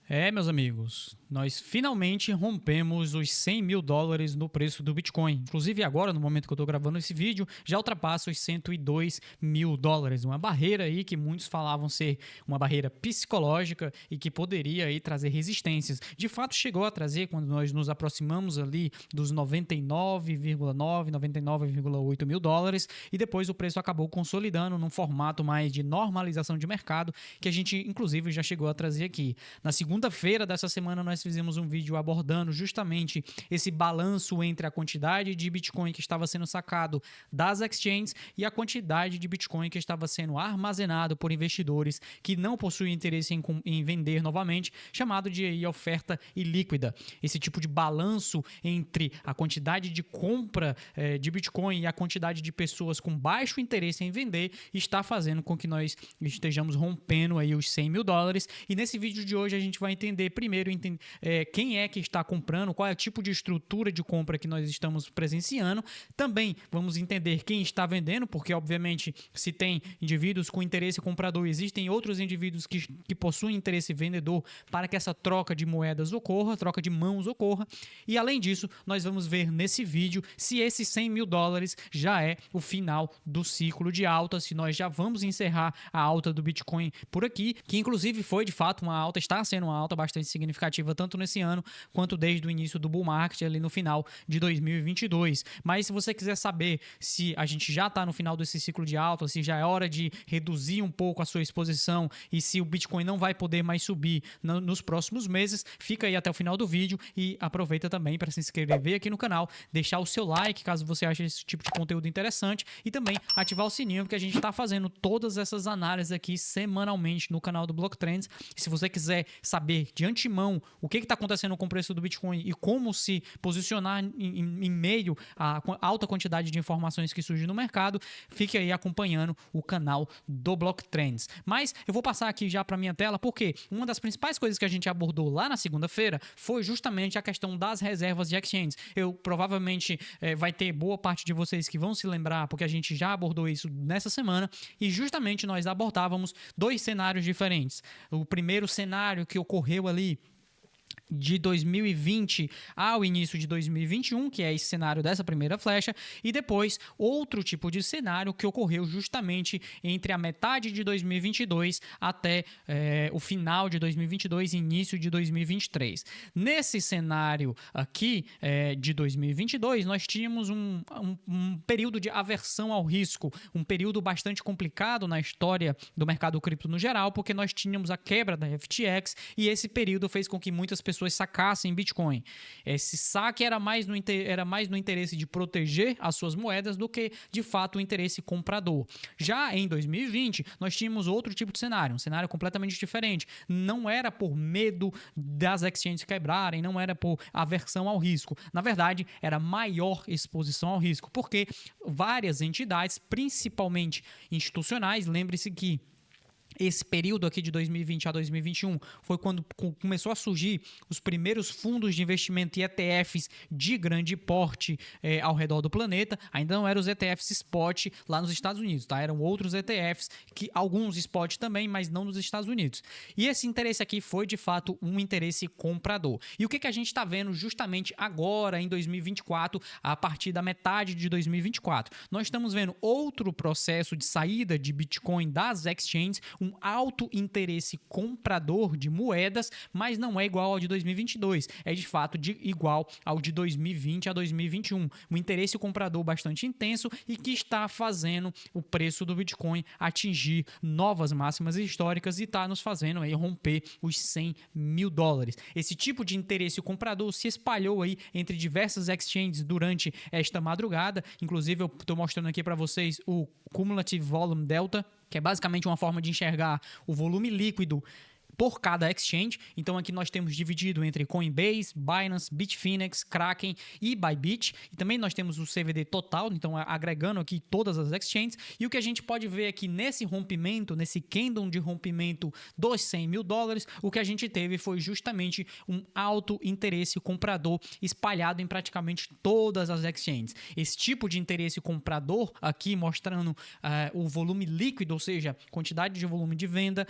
Meus amigos, nós finalmente rompemos os 100 mil dólares no preço do Bitcoin. Inclusive agora, no momento que eu estou gravando esse vídeo, já ultrapassa os 102 mil dólares. Uma barreira aí que muitos falavam ser uma barreira psicológica e que poderia aí trazer resistências. De fato, chegou a trazer quando nós nos aproximamos ali dos 99,9, 99,8 mil dólares e depois o preço acabou consolidando num formato mais de normalização de mercado que a gente, inclusive, já chegou a trazer aqui. Na segunda-feira dessa semana nós fizemos um vídeo abordando justamente esse balanço entre a quantidade de Bitcoin que estava sendo sacado das exchanges e a quantidade de Bitcoin que estava sendo armazenado por investidores que não possuem interesse em vender novamente, chamado de aí, oferta ilíquida. Esse tipo de balanço entre a quantidade de compra de Bitcoin e a quantidade de pessoas com baixo interesse em vender está fazendo com que nós estejamos rompendo aí os 100 mil dólares. E nesse vídeo de hoje a gente vai entender primeiro quem é que está comprando, qual é o tipo de estrutura de compra que nós estamos presenciando. Também vamos entender quem está vendendo, porque obviamente se tem indivíduos com interesse comprador, existem outros indivíduos que possuem interesse vendedor para que essa troca de moedas ocorra, troca de mãos ocorra. E além disso, nós vamos ver nesse vídeo se esses 100 mil dólares já é o final do ciclo de alta, se nós já vamos encerrar a alta do Bitcoin por aqui, que inclusive foi de fato uma alta, está sendo uma alta bastante significativa tanto nesse ano quanto desde o início do bull market ali no final de 2022. Mas se você quiser saber se a gente já está no final desse ciclo de alta, se já é hora de reduzir um pouco a sua exposição e se o Bitcoin não vai poder mais subir nos próximos meses, fica aí até o final do vídeo e aproveita também para se inscrever aqui no canal, deixar o seu like caso você ache esse tipo de conteúdo interessante e também ativar o sininho, porque a gente está fazendo todas essas análises aqui semanalmente no canal do Block Trends. E se você quiser saber de antemão o que está acontecendo com o preço do Bitcoin e como se posicionar em meio à alta quantidade de informações que surgem no mercado, fique aí acompanhando o canal do Block Trends. Mas eu vou passar aqui já para minha tela, porque uma das principais coisas que a gente abordou lá na segunda-feira foi justamente a questão das reservas de exchanges. Eu provavelmente vai ter boa parte de vocês que vão se lembrar, porque a gente já abordou isso nessa semana, e justamente nós abordávamos dois cenários diferentes. O primeiro cenário que ocorreu ali de 2020 ao início de 2021, que é esse cenário dessa primeira flecha, e depois outro tipo de cenário que ocorreu justamente entre a metade de 2022 até o final de 2022 e início de 2023. Nesse cenário aqui de 2022, nós tínhamos um período de aversão ao risco, um período bastante complicado na história do mercado cripto no geral, porque nós tínhamos a quebra da FTX e esse período fez com que muitas pessoas sacassem Bitcoin. Esse saque era mais no interesse de proteger as suas moedas do que, de fato, o interesse comprador. Já em 2020, nós tínhamos outro tipo de cenário, um cenário completamente diferente. Não era por medo das exchanges quebrarem, não era por aversão ao risco. Na verdade, era maior exposição ao risco, porque várias entidades, principalmente institucionais, lembre-se que esse período aqui de 2020 a 2021 foi quando começou a surgir os primeiros fundos de investimento e ETFs de grande porte ao redor do planeta. Ainda não eram os ETFs spot lá nos Estados Unidos, tá? Eram outros ETFs, alguns spot também, mas não nos Estados Unidos. E esse interesse aqui foi, de fato, um interesse comprador. E o que a gente está vendo justamente agora, em 2024, a partir da metade de 2024? Nós estamos vendo outro processo de saída de Bitcoin das exchanges, um alto interesse comprador de moedas, mas não é igual ao de 2022, é de fato igual ao de 2020 a 2021. Um interesse comprador bastante intenso e que está fazendo o preço do Bitcoin atingir novas máximas históricas e está nos fazendo aí romper os 100 mil dólares. Esse tipo de interesse comprador se espalhou aí entre diversas exchanges durante esta madrugada. Inclusive eu estou mostrando aqui para vocês o Cumulative Volume Delta, que é basicamente uma forma de enxergar o volume líquido por cada exchange. Então aqui nós temos dividido entre Coinbase, Binance, Bitfinex, Kraken e Bybit. E também nós temos o CVD total, então agregando aqui todas as exchanges. E o que a gente pode ver aqui nesse rompimento, nesse candle de rompimento dos 100 mil dólares, o que a gente teve foi justamente um alto interesse comprador espalhado em praticamente todas as exchanges. Esse tipo de interesse comprador aqui mostrando o volume líquido, ou seja, quantidade de volume de venda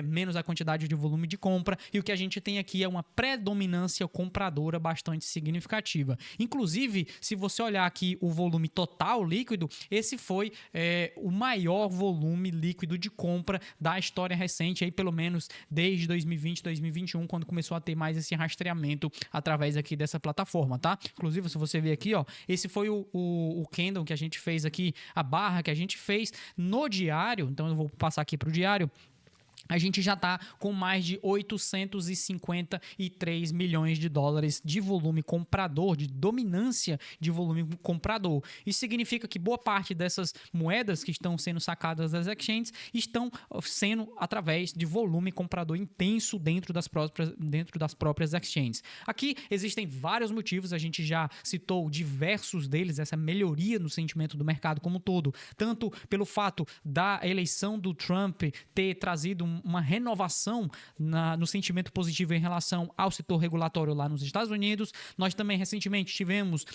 menos a quantidade quantidade de volume de compra, e o que a gente tem aqui é uma predominância compradora bastante significativa. Inclusive, se você olhar aqui o volume total líquido, esse foi o maior volume líquido de compra da história recente, aí pelo menos desde 2020, 2021, quando começou a ter mais esse rastreamento através aqui dessa plataforma, tá? Inclusive, se você ver aqui, ó, esse foi o candle que a gente fez aqui, a barra que a gente fez no diário. Então eu vou passar aqui para o diário. A gente já está com mais de 853 milhões de dólares de volume comprador, de dominância de volume comprador. Isso significa que boa parte dessas moedas que estão sendo sacadas das exchanges estão sendo através de volume comprador intenso dentro das próprias exchanges. Aqui existem vários motivos, a gente já citou diversos deles, essa melhoria no sentimento do mercado como um todo, tanto pelo fato da eleição do Trump ter trazido uma renovação no sentimento positivo em relação ao setor regulatório lá nos Estados Unidos. Nós também recentemente tivemos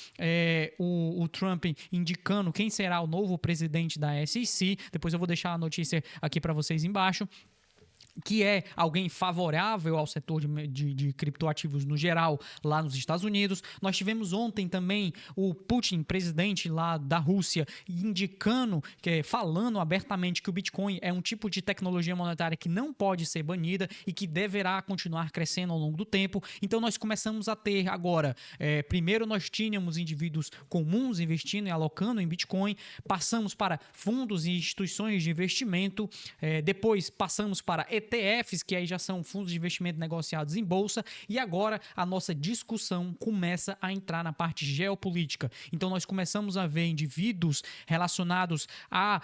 o Trump indicando quem será o novo presidente da SEC. Depois eu vou deixar a notícia aqui para vocês embaixo, que é alguém favorável ao setor de criptoativos no geral lá nos Estados Unidos. Nós tivemos ontem também o Putin, presidente lá da Rússia, indicando, falando abertamente que o Bitcoin é um tipo de tecnologia monetária que não pode ser banida e que deverá continuar crescendo ao longo do tempo. Então nós começamos a ter agora, primeiro nós tínhamos indivíduos comuns investindo e alocando em Bitcoin, passamos para fundos e instituições de investimento, depois passamos para ETFs, que aí já são fundos de investimento negociados em bolsa, e agora a nossa discussão começa a entrar na parte geopolítica. Então nós começamos a ver indivíduos relacionados à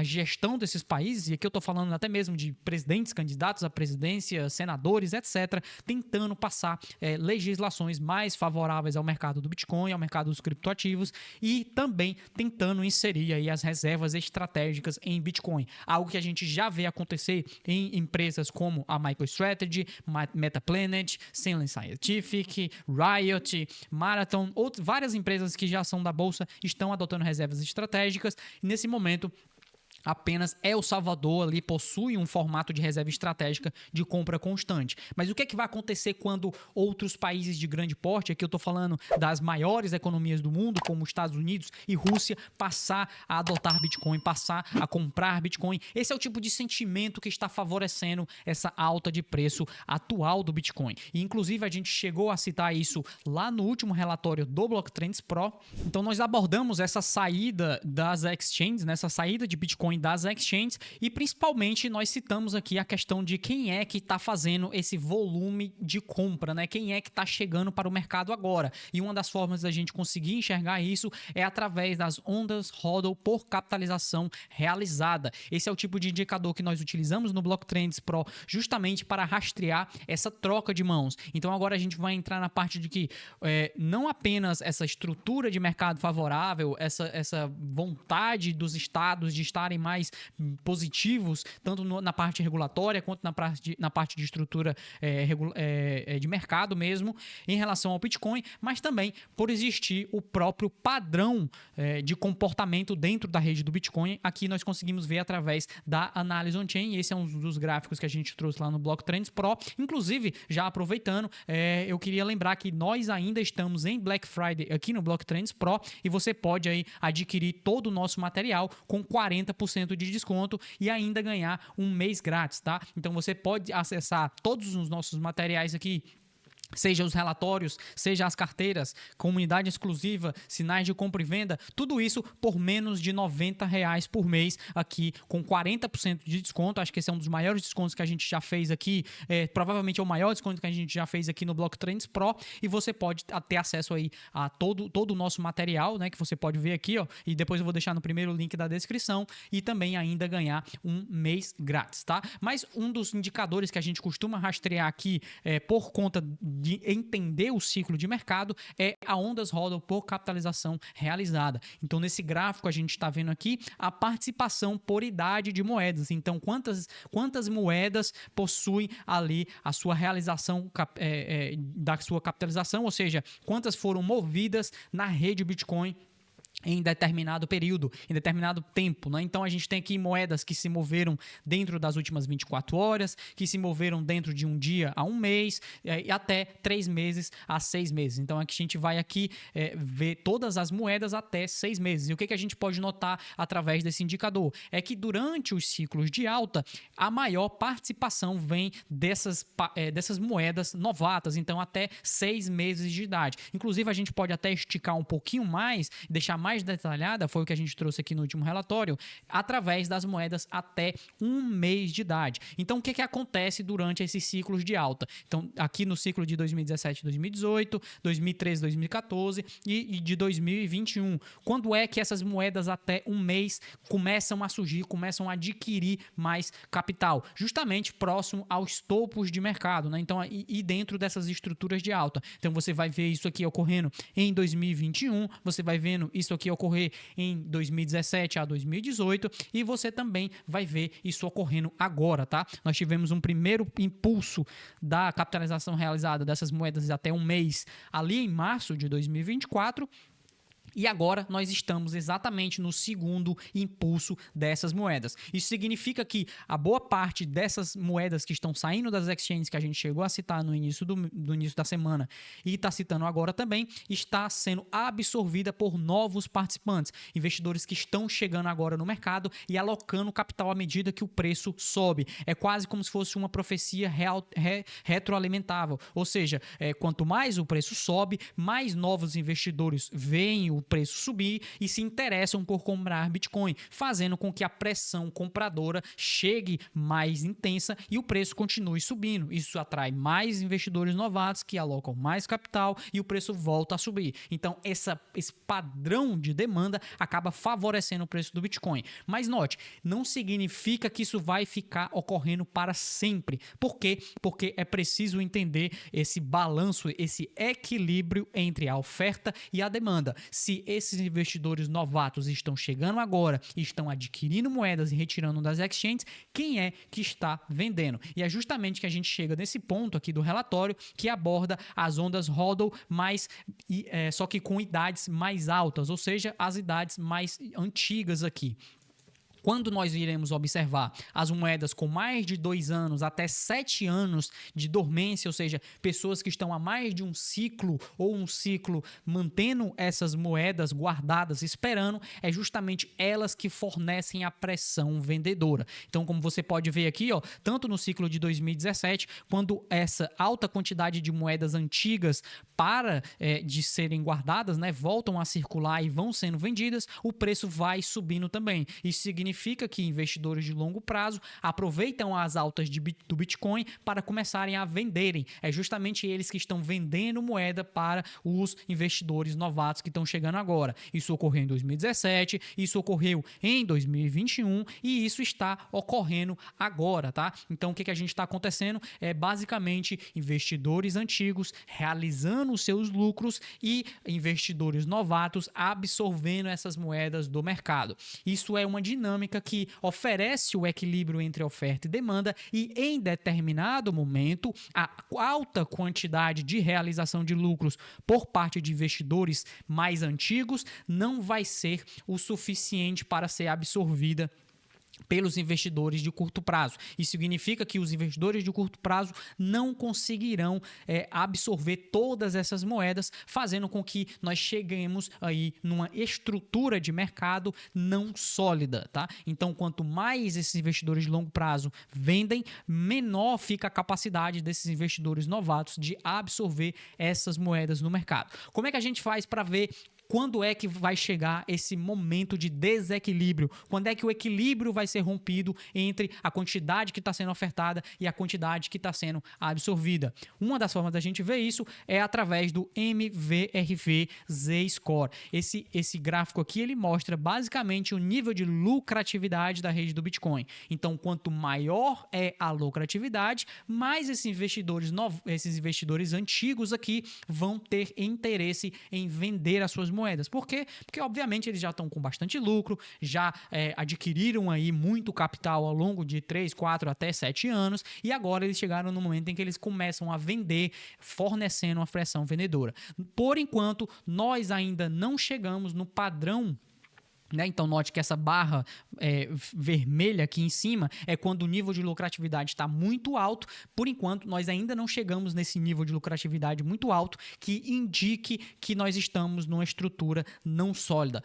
gestão desses países, e aqui eu estou falando até mesmo de presidentes, candidatos à presidência, senadores, etc., tentando passar legislações mais favoráveis ao mercado do Bitcoin, ao mercado dos criptoativos, e também tentando inserir aí as reservas estratégicas em Bitcoin. Algo que a gente já vê acontecer em empresas como a MicroStrategy, Metaplanet, Cenlin Scientific, Riot, Marathon, várias empresas que já são da bolsa estão adotando reservas estratégicas. E nesse momento, apenas El Salvador ali possui um formato de reserva estratégica de compra constante. Mas o que é que vai acontecer quando outros países de grande porte, aqui eu estou falando das maiores economias do mundo, como Estados Unidos e Rússia, passar a adotar Bitcoin, passar a comprar Bitcoin? Esse é o tipo de sentimento que está favorecendo essa alta de preço atual do Bitcoin. E, inclusive, a gente chegou a citar isso lá no último relatório do Blocktrends Pro. Então, nós abordamos essa saída das exchanges, essa saída de Bitcoin das exchanges, e principalmente nós citamos aqui a questão de quem é que está fazendo esse volume de compra, né? Quem é que está chegando para o mercado agora. E uma das formas da gente conseguir enxergar isso é através das ondas HODL por capitalização realizada. Esse é o tipo de indicador que nós utilizamos no Blocktrends Pro justamente para rastrear essa troca de mãos. Então agora a gente vai entrar na parte de que não apenas essa estrutura de mercado favorável, essa vontade dos estados de estarem mais positivos, tanto na parte regulatória quanto na parte de estrutura de mercado mesmo, em relação ao Bitcoin, mas também por existir o próprio padrão de comportamento dentro da rede do Bitcoin. Aqui nós conseguimos ver através da análise on-chain, esse é um dos gráficos que a gente trouxe lá no Blocktrends Pro. Inclusive, já aproveitando, eu queria lembrar que nós ainda estamos em Black Friday aqui no Blocktrends Pro, e você pode aí adquirir todo o nosso material com 40% de desconto e ainda ganhar um mês grátis, tá? Então você pode acessar todos os nossos materiais aqui, seja os relatórios, seja as carteiras, comunidade exclusiva, sinais de compra e venda, tudo isso por menos de R$90 por mês, aqui com 40% de desconto. Acho que esse é um dos maiores descontos que a gente já fez aqui, provavelmente é o maior desconto que a gente já fez aqui no Blocktrends Pro, e você pode ter acesso aí a todo o nosso material, né, que você pode ver aqui, ó, e depois eu vou deixar no primeiro link da descrição, e também ainda ganhar um mês grátis, tá? Mas um dos indicadores que a gente costuma rastrear aqui, por conta de entender o ciclo de mercado, é a ondas HODL por capitalização realizada. Então, nesse gráfico, a gente está vendo aqui a participação por idade de moedas. Então, quantas moedas possuem ali a sua realização da sua capitalização, ou seja, quantas foram movidas na rede Bitcoin em determinado período, em determinado tempo, né? Então a gente tem aqui moedas que se moveram dentro das últimas 24 horas, que se moveram dentro de um dia a um mês, e até 3 meses a 6 meses. Então aqui a gente vai aqui ver todas as moedas até 6 meses. E o que a gente pode notar através desse indicador? É que durante os ciclos de alta, a maior participação vem dessas moedas novatas, então até 6 meses de idade. Inclusive a gente pode até esticar um pouquinho mais, deixar mais detalhada, foi o que a gente trouxe aqui no último relatório, através das moedas até 1 mês de idade. Então, o que acontece durante esses ciclos de alta? Então, aqui no ciclo de 2017, 2018, 2013, 2014 e de 2021. Quando é que essas moedas até 1 mês começam a surgir, começam a adquirir mais capital? Justamente próximo aos topos de mercado, né? Então, e dentro dessas estruturas de alta. Então, você vai ver isso aqui ocorrendo em 2021, você vai vendo isso aqui ocorrer em 2017 a 2018 e você também vai ver isso ocorrendo agora, tá? Nós tivemos um primeiro impulso da capitalização realizada dessas moedas até 1 mês ali em março de 2024. E agora nós estamos exatamente no segundo impulso dessas moedas. Isso significa que a boa parte dessas moedas que estão saindo das exchanges, que a gente chegou a citar no início do início da semana e está citando agora também, está sendo absorvida por novos participantes, investidores que estão chegando agora no mercado e alocando capital à medida que o preço sobe. É quase como se fosse uma profecia retroalimentável, ou seja, quanto mais o preço sobe, mais novos investidores veem o preço subir e se interessam por comprar Bitcoin, fazendo com que a pressão compradora chegue mais intensa e o preço continue subindo. Isso atrai mais investidores novatos que alocam mais capital e o preço volta a subir. Então, esse padrão de demanda acaba favorecendo o preço do Bitcoin. Mas note, não significa que isso vai ficar ocorrendo para sempre. Por quê? Porque é preciso entender esse balanço, esse equilíbrio entre a oferta e a demanda. Se esses investidores novatos estão chegando agora e estão adquirindo moedas e retirando das exchanges, quem é que está vendendo? E é justamente que a gente chega nesse ponto aqui do relatório que aborda as ondas HODL, só que com idades mais altas, ou seja, as idades mais antigas aqui. Quando nós iremos observar as moedas com mais de 2 anos até 7 anos de dormência, ou seja, pessoas que estão há mais de um ciclo ou um ciclo mantendo essas moedas guardadas, esperando, é justamente elas que fornecem a pressão vendedora. Então, como você pode ver aqui, tanto no ciclo de 2017, quando essa alta quantidade de moedas antigas de serem guardadas, né, voltam a circular e vão sendo vendidas, o preço vai subindo também. Isso significa que investidores de longo prazo aproveitam as altas do Bitcoin para começarem a venderem. É justamente eles que estão vendendo moeda para os investidores novatos que estão chegando agora. Isso ocorreu em 2017, isso ocorreu em 2021 e isso está ocorrendo agora, tá? Então, o que a gente está acontecendo é basicamente investidores antigos realizando os seus lucros e investidores novatos absorvendo essas moedas do mercado. Isso é uma dinâmica que oferece o equilíbrio entre oferta e demanda e, em determinado momento, a alta quantidade de realização de lucros por parte de investidores mais antigos não vai ser o suficiente para ser absorvida pelos investidores de curto prazo. Isso significa que os investidores de curto prazo não conseguirão absorver todas essas moedas, fazendo com que nós cheguemos aí numa estrutura de mercado não sólida, tá? Então, quanto mais esses investidores de longo prazo vendem, menor fica a capacidade desses investidores novatos de absorver essas moedas no mercado. Como é que a gente faz para ver quando é que vai chegar esse momento de desequilíbrio? Quando é que o equilíbrio vai ser rompido entre a quantidade que está sendo ofertada e a quantidade que está sendo absorvida? Uma das formas da gente ver isso é através do MVRV Z-Score. Esse gráfico aqui, ele mostra basicamente o nível de lucratividade da rede do Bitcoin. Então, quanto maior é a lucratividade, mais esses investidores antigos aqui vão ter interesse em vender as suas moedas moedas. Por quê? Porque, obviamente, eles já estão com bastante lucro, já adquiriram aí muito capital ao longo de 3, 4 até 7 anos, e agora eles chegaram no momento em que eles começam a vender, fornecendo uma pressão vendedora. Por enquanto, nós ainda não chegamos no padrão. Então, note que essa barra vermelha aqui em cima é quando o nível de lucratividade está muito alto. Por enquanto, nós ainda não chegamos nesse nível de lucratividade muito alto que indique que nós estamos numa estrutura não sólida.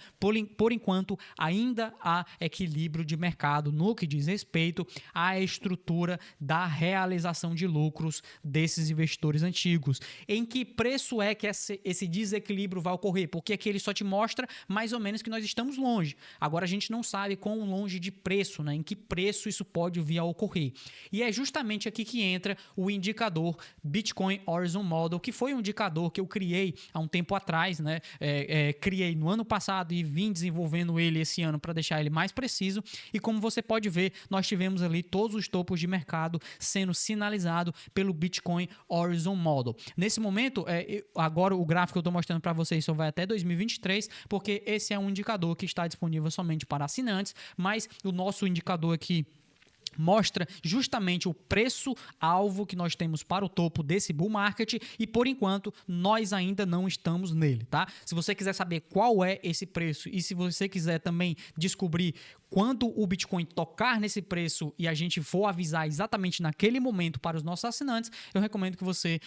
Por enquanto, ainda há equilíbrio de mercado no que diz respeito à estrutura da realização de lucros desses investidores antigos. Em que preço é que esse desequilíbrio vai ocorrer? Porque aqui ele só te mostra mais ou menos que nós estamos longe. Agora a gente não sabe quão longe de preço, em que preço isso pode vir a ocorrer. E é justamente aqui que entra o indicador Bitcoin Horizon Model, que foi um indicador que eu criei há um tempo atrás, criei no ano passado e vim desenvolvendo ele esse ano para deixar ele mais preciso. E como você pode ver, nós tivemos ali todos os topos de mercado sendo sinalizado pelo Bitcoin Horizon Model. Nesse momento, agora o gráfico que eu estou mostrando para vocês só vai até 2023, porque esse é um indicador que está disponível somente para assinantes, mas o nosso indicador aqui mostra justamente o preço-alvo que nós temos para o topo desse bull market e, por enquanto, nós ainda não estamos nele, tá? Se você quiser saber qual é esse preço e se você quiser também descobrir quando o Bitcoin tocar nesse preço e a gente for avisar exatamente naquele momento para os nossos assinantes, eu recomendo que você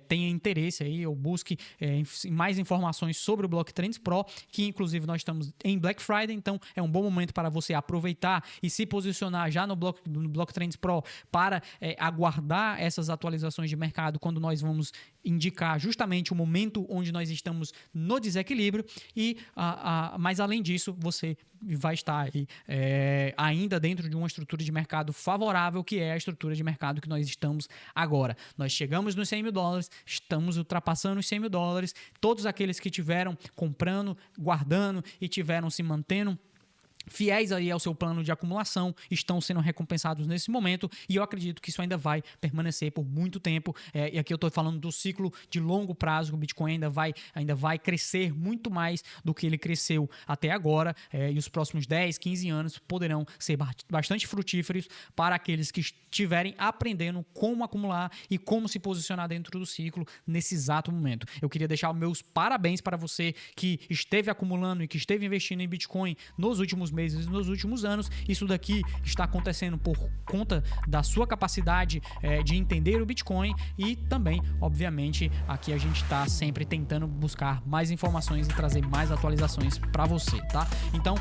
tenha interesse aí ou busque mais informações sobre o Blocktrends Pro, que inclusive nós estamos em Black Friday, então é um bom momento para você aproveitar e se posicionar já no Blocktrends Pro para aguardar essas atualizações de mercado quando nós vamos indicar justamente o momento onde nós estamos no desequilíbrio mas além disso, você vai estar aí, ainda dentro de uma estrutura de mercado favorável, que é a estrutura de mercado que nós estamos agora. Nós chegamos nos 100 mil dólares, estamos ultrapassando os 100 mil dólares, todos aqueles que tiveram comprando, guardando e tiveram se mantendo fiéis aí ao seu plano de acumulação estão sendo recompensados nesse momento e eu acredito que isso ainda vai permanecer por muito tempo e aqui eu estou falando do ciclo de longo prazo. O Bitcoin ainda vai crescer muito mais do que ele cresceu até agora e os próximos 10, 15 anos poderão ser bastante frutíferos para aqueles que estiverem aprendendo como acumular e como se posicionar dentro do ciclo nesse exato momento. Eu queria deixar os meus parabéns para você que esteve acumulando e que esteve investindo em Bitcoin nos últimos meses, nos últimos anos. Isso daqui está acontecendo por conta da sua capacidade de entender o Bitcoin e também, obviamente, aqui a gente está sempre tentando buscar mais informações e trazer mais atualizações para você, tá? Então,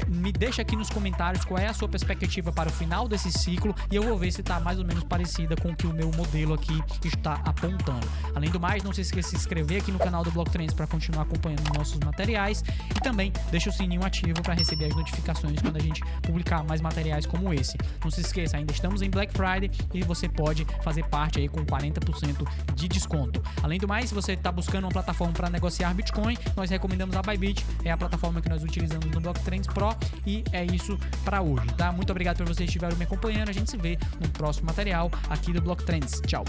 me deixa aqui nos comentários qual é a sua perspectiva para o final desse ciclo e eu vou ver se está mais ou menos parecida com o que o meu modelo aqui está apontando. Além do mais, não se esqueça de se inscrever aqui no canal do Blocktrends para continuar acompanhando nossos materiais e também deixa o sininho ativo para receber as notificações quando a gente publicar mais materiais como esse. Não se esqueça, ainda estamos em Black Friday e você pode fazer parte aí com 40% de desconto. Além do mais, se você está buscando uma plataforma para negociar Bitcoin, nós recomendamos a Bybit, é a plataforma que nós utilizamos no Blocktrends Pro e é isso para hoje, tá? Muito obrigado por vocês que estiveram me acompanhando, a gente se vê no próximo material aqui do Blocktrends. Tchau!